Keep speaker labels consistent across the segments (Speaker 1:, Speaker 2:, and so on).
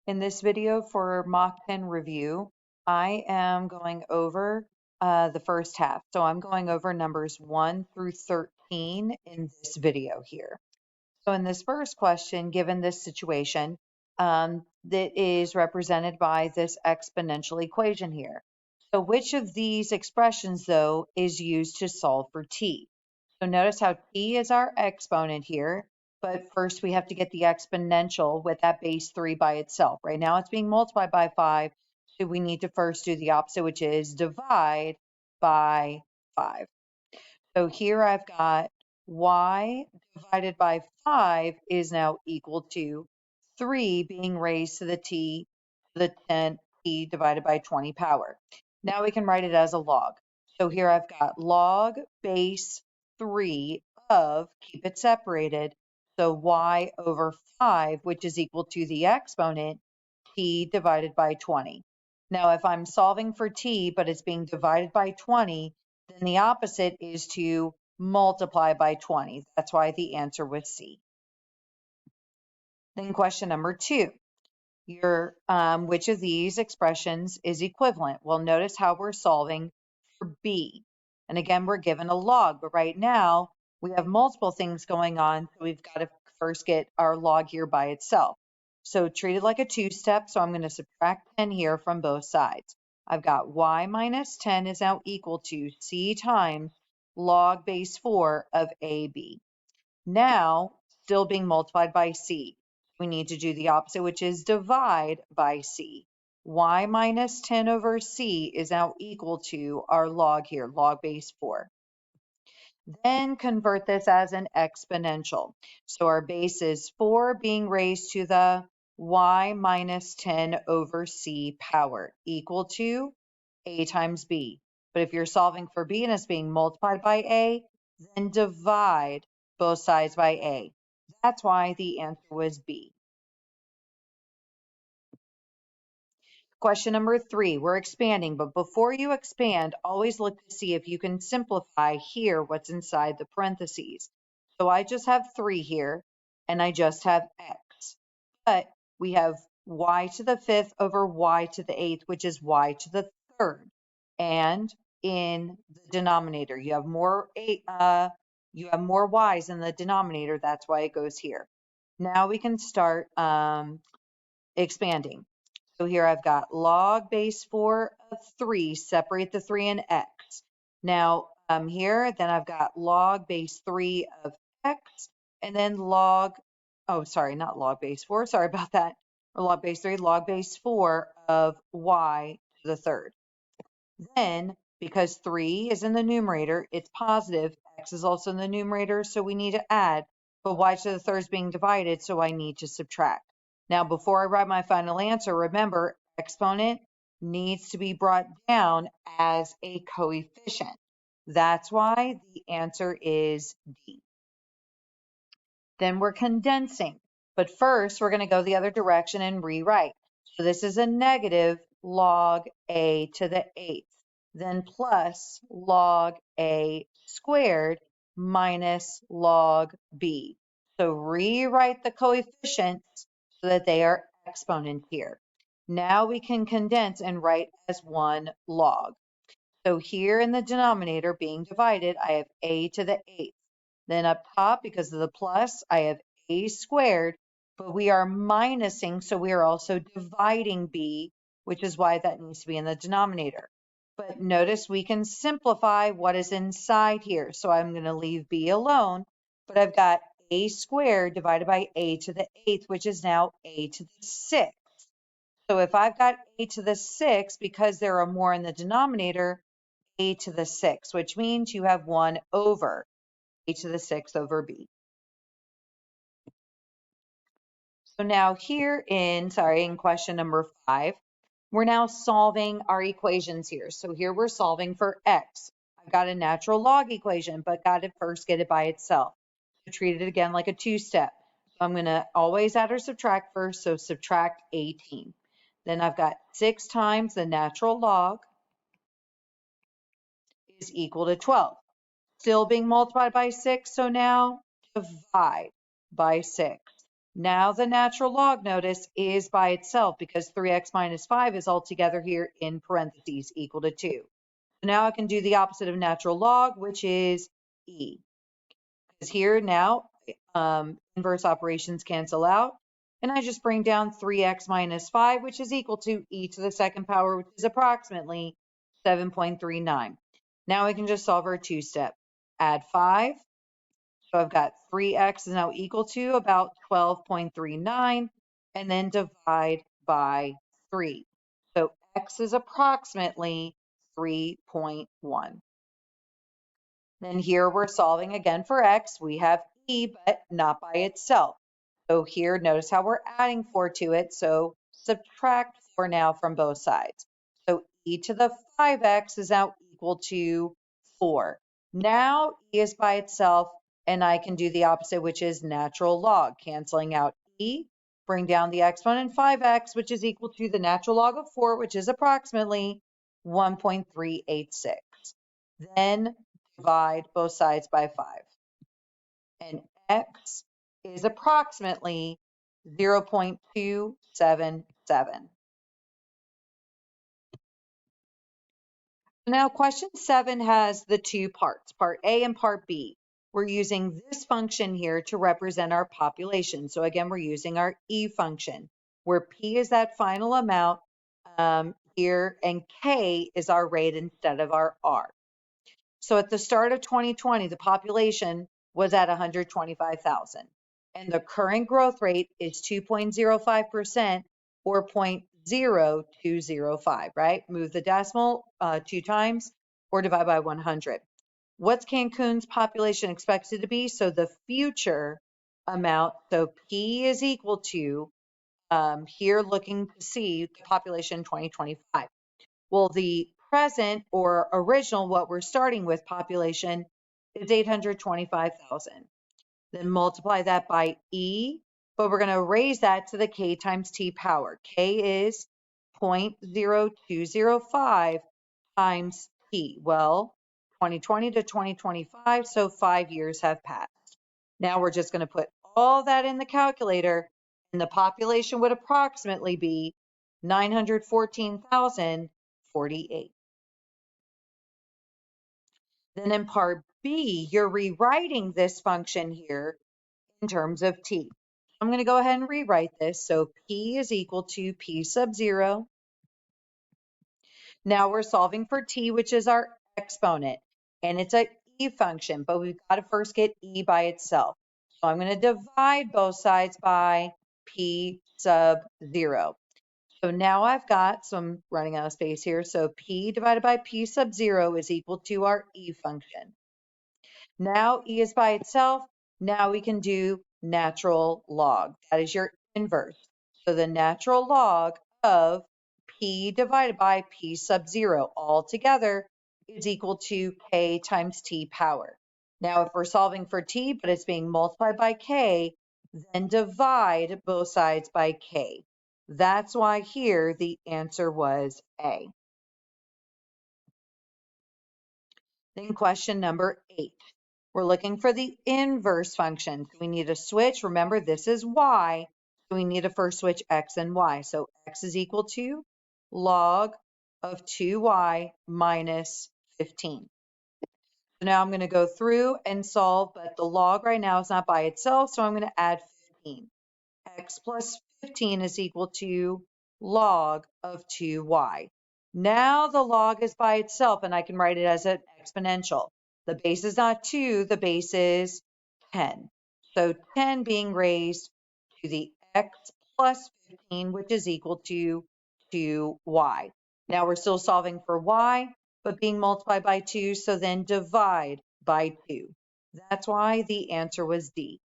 Speaker 1: In this video for Mach 10 review, I am going over the first half. So I'm going over numbers 1 through 13 in this video here. So in this first question, given this situation, that is represented by this exponential equation here. So which of these expressions, though, is used to solve for t? So notice how t is our exponent here, but first we have to get the exponential with that base 3 by itself. Right now it's being multiplied by 5, so we need to first do the opposite, which is divide by 5. So here I've got y divided by 5 is now equal to 3 being raised to the t to the 10 t divided by 20 power. Now we can write it as a log. So here I've got log base 3 of, keep it separated, so y over 5, which is equal to the exponent t divided by 20. Now if I'm solving for t, but it's being divided by 20, then the opposite is to multiply by 20. That's why the answer was C. Then question number 2, which of these expressions is equivalent? Well, notice how we're solving for B. And again, we're given a log, but right now we have multiple things going on, so we've got to first get our log here by itself. So treat it like a two-step, so I'm going to subtract 10 here from both sides. I've got y minus 10 is now equal to C times log base 4 of AB. Now, still being multiplied by C, we need to do the opposite, which is divide by C. Y minus 10 over C is now equal to our log here, log base 4. Then convert this as an exponential. So our base is 4 being raised to the y minus 10 over c power equal to a times b. But if you're solving for b and it's being multiplied by a, then divide both sides by a. That's why the answer was B. Question number 3, we're expanding, but before you expand, always look to see if you can simplify here what's inside the parentheses. So I just have 3 here, and I just have x. But we have y to the 5th over y to the 8th, which is y to the 3rd. And in the denominator, you have more y's in the denominator. That's why it goes here. Now we can start expanding. So here I've got log base 4 of 3, separate the 3 and x. Now here, then I've got log base 3 of x, and then log, oh, sorry, not log base 4, sorry about that, or log base 3, log base 4 of y to the 3rd. Then, because 3 is in the numerator, it's positive, x is also in the numerator, so we need to add, but y to the 3rd is being divided, so I need to subtract. Now, before I write my final answer, remember, exponent needs to be brought down as a coefficient. That's why the answer is D. Then we're condensing. But first, we're going to go the other direction and rewrite. So this is a negative log a to the 8th, then plus log a squared minus log b. So rewrite the coefficients so that they are exponents here. Now we can condense and write as one log. So here in the denominator being divided, I have a to the 8th. Then up top, because of the plus, I have a squared, but we are minusing, so we are also dividing b, which is why that needs to be in the denominator. But notice we can simplify what is inside here. So I'm going to leave b alone, but I've got a squared divided by a to the 8th, which is now a to the 6th. So if I've got a to the 6th, because there are more in the denominator, a to the 6th, which means you have 1 over a to the 6th over b. So now here in question number 5, we're now solving our equations here. So here we're solving for x. I've got a natural log equation, but got to first get it by itself. So treat it again like a two-step. So I'm going to always add or subtract first, so subtract 18. Then I've got 6 times the natural log is equal to 12. Still being multiplied by 6, so now divide by 6. Now the natural log, notice, is by itself because 3x minus 5 is altogether here in parentheses equal to 2. So now I can do the opposite of natural log, which is e. Because here now inverse operations cancel out. And I just bring down 3x minus 5, which is equal to e to the second power, which is approximately 7.39. Now we can just solve our two-step. Add 5. So I've got 3x is now equal to about 12.39, and then divide by 3. So x is approximately 3.1. Then here we're solving again for x. We have e, but not by itself. So here, notice how we're adding 4 to it. So subtract 4 now from both sides. So e to the 5x is now equal to 4. Now e is by itself, and I can do the opposite, which is natural log, canceling out e, bring down the exponent 5x, which is equal to the natural log of 4, which is approximately 1.386. Then divide both sides by 5. And x is approximately 0.277. Now, question 7 has the two parts, part A and part B. We're using this function here to represent our population. So again, we're using our E function, where P is that final amount here, and K is our rate instead of our R. So at the start of 2020, the population was at 125,000. And the current growth rate is 2.05% or 0.0205, right? Move the decimal 2 times or divide by 100. What's Cancun's population expected to be? So the future amount, so P is equal to, here looking to see the population in 2025. Well, the present or original, what we're starting with population is 825,000. Then multiply that by E, but we're going to raise that to the K times T power. K is 0.0205 times T. Well, 2020 to 2025, so 5 years have passed. Now we're just going to put all that in the calculator, and the population would approximately be 914,048. Then in part B, you're rewriting this function here in terms of t. I'm going to go ahead and rewrite this. So p is equal to p sub 0. Now we're solving for t, which is our exponent, and it's a e function, but we've got to first get e by itself. So I'm going to divide both sides by p sub 0. So now I've got, so I'm running out of space here. So p divided by p sub 0 is equal to our e function. Now e is by itself. Now we can do natural log. That is your inverse. So the natural log of p divided by p sub 0 all together is equal to k times t power. Now if we're solving for t, but it's being multiplied by k, then divide both sides by k. That's why here the answer was A. Then question number 8. We're looking for the inverse function. So we need to switch. Remember, this is y. So we need to first switch x and y. So x is equal to log of 2y minus 15. So now I'm going to go through and solve, but the log right now is not by itself. So I'm going to add 15. X plus 15 is equal to log of 2y. Now the log is by itself, and I can write it as an exponential. The base is not 2, the base is 10. So 10 being raised to the x plus 15, which is equal to 2y. Now we're still solving for y, but being multiplied by 2, so then divide by 2. That's why the answer was D.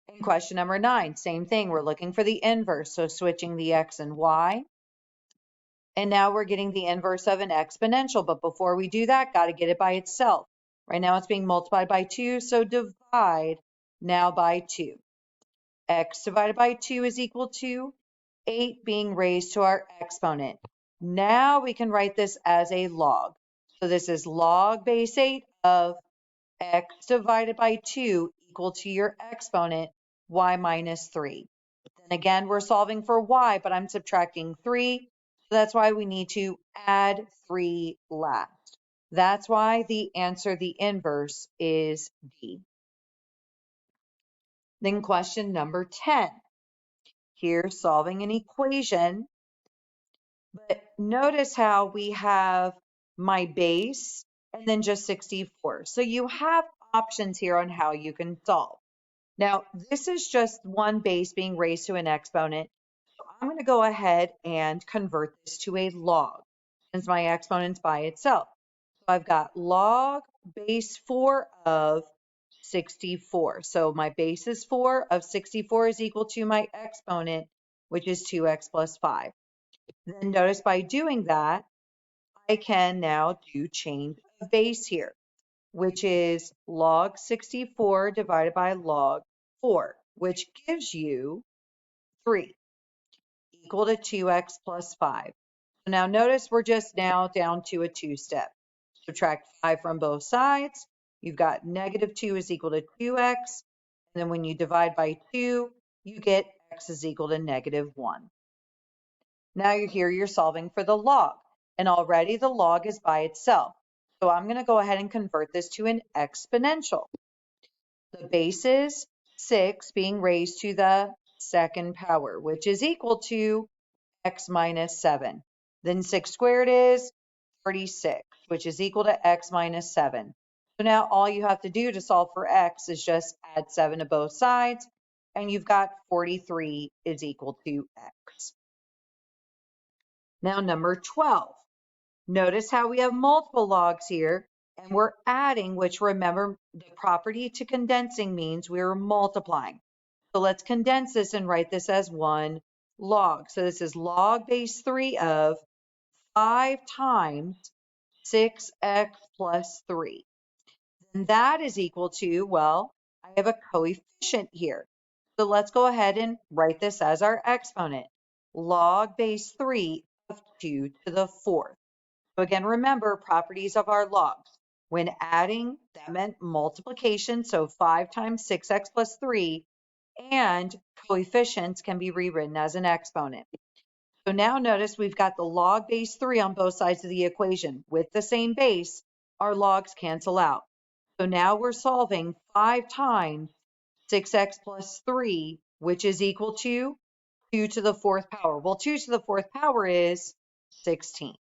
Speaker 1: In question number 9, same thing. We're looking for the inverse, so switching the x and y. And now we're getting the inverse of an exponential, but before we do that, got to get it by itself. Right now it's being multiplied by 2, so divide now by 2. X divided by 2 is equal to 8 being raised to our exponent. Now we can write this as a log. So this is log base 8 of x divided by 2 equal to your exponent, y minus 3. Then again, we're solving for y, but I'm subtracting 3. So that's why we need to add 3 last. That's why the answer, the inverse, is D. Then question number 10. Here, solving an equation. But notice how we have my base and then just 64. So you have options here on how you can solve. Now, this is just one base being raised to an exponent. So I'm going to go ahead and convert this to a log since my exponent's by itself. So I've got log base 4 of 64. So my base is 4 of 64 is equal to my exponent, which is 2x plus 5. Then notice by doing that, I can now do change of base here, which is log 64 divided by log 4, which gives you 3 equal to 2x plus 5. So now notice we're just now down to a 2-step. Subtract 5 from both sides. You've got negative 2 is equal to 2x. And then when you divide by 2, you get x is equal to negative 1. Now you're solving for the log, and already the log is by itself. So I'm going to go ahead and convert this to an exponential. The base is 6 being raised to the second power, which is equal to x minus 7. Then 6 squared is 36, which is equal to x minus 7. So now all you have to do to solve for x is just add 7 to both sides, and you've got 43 is equal to x. Now number 12. Notice how we have multiple logs here, and we're adding, which remember the property to condensing means we're multiplying. So let's condense this and write this as one log. So this is log base 3 of 5 times 6x plus 3. And that is equal to, well, I have a coefficient here. So let's go ahead and write this as our exponent. Log base 3 of 2 to the 4th. So again, remember properties of our logs. When adding, that meant multiplication, so 5 times 6x plus 3, and coefficients can be rewritten as an exponent. So now notice we've got the log base 3 on both sides of the equation. With the same base, our logs cancel out. So now we're solving 5 times 6x plus 3, which is equal to 2 to the 4th power. Well, 2 to the 4th power is 16.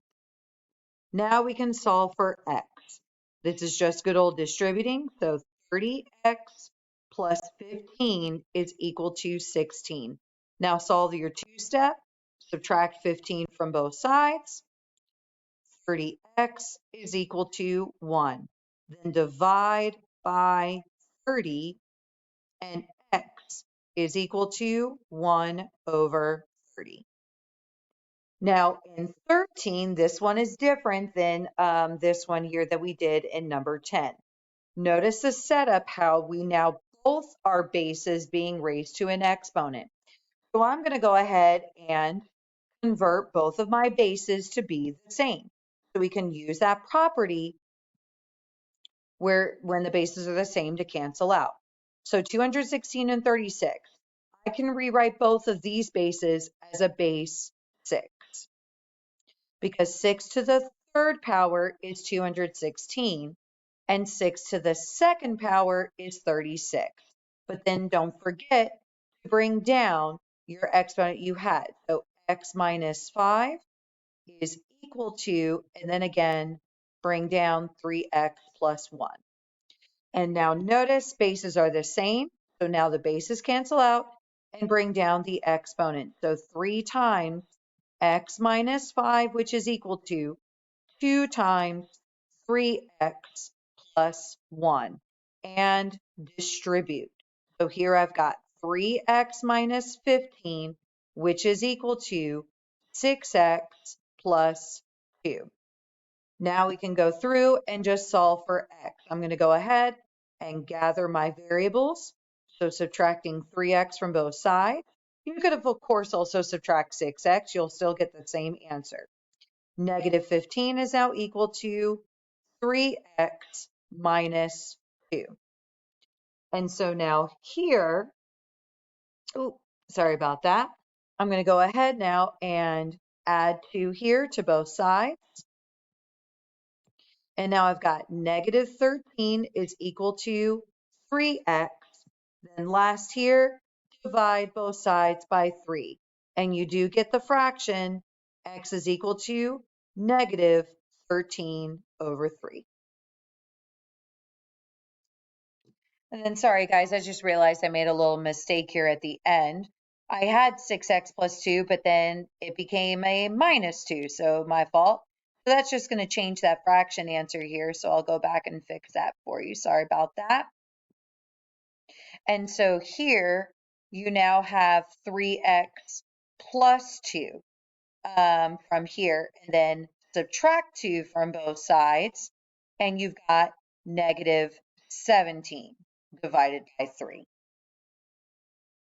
Speaker 1: Now we can solve for x. This is just good old distributing. So 30x plus 15 is equal to 16. Now solve your 2-step. Subtract 15 from both sides. 30x is equal to 1. Then divide by 30, and x is equal to 1 over 30. Now in 13, this one is different than this one here that we did in number 10. Notice the setup, how we now both are bases being raised to an exponent. So I'm going to go ahead and convert both of my bases to be the same. So we can use that property where when the bases are the same to cancel out. So 216 and 36. I can rewrite both of these bases as a base 6. Because 6 to the 3rd power is 216 and 6 to the 2nd power is 36. But then don't forget to bring down your exponent you had. So x minus 5 is equal to, and then again, bring down 3x plus 1. And now notice bases are the same. So now the bases cancel out and bring down the exponent. So 3 times x minus 5, which is equal to 2 times 3x plus 1, and distribute. So here I've got 3x minus 15, which is equal to 6x plus 2. Now we can go through and just solve for x. I'm going to go ahead and gather my variables. So subtracting 3x from both sides. You could have, of course, also subtract 6x. You'll still get the same answer. Negative 15 is now equal to 3x minus 2. And so now here, oh, sorry about that. I'm going to go ahead now and add 2 here to both sides. And now I've got negative 13 is equal to 3x. Then last here, divide both sides by 3. And you do get the fraction x is equal to negative 13 over 3. And then, sorry guys, I just realized I made a little mistake here at the end. I had 6x plus 2, but then it became a minus 2, so my fault. So that's just going to change that fraction answer here, so I'll go back and fix that for you. Sorry about that. And so here, you now have 3x plus 2 from here, and then subtract 2 from both sides, and you've got negative 17 divided by 3.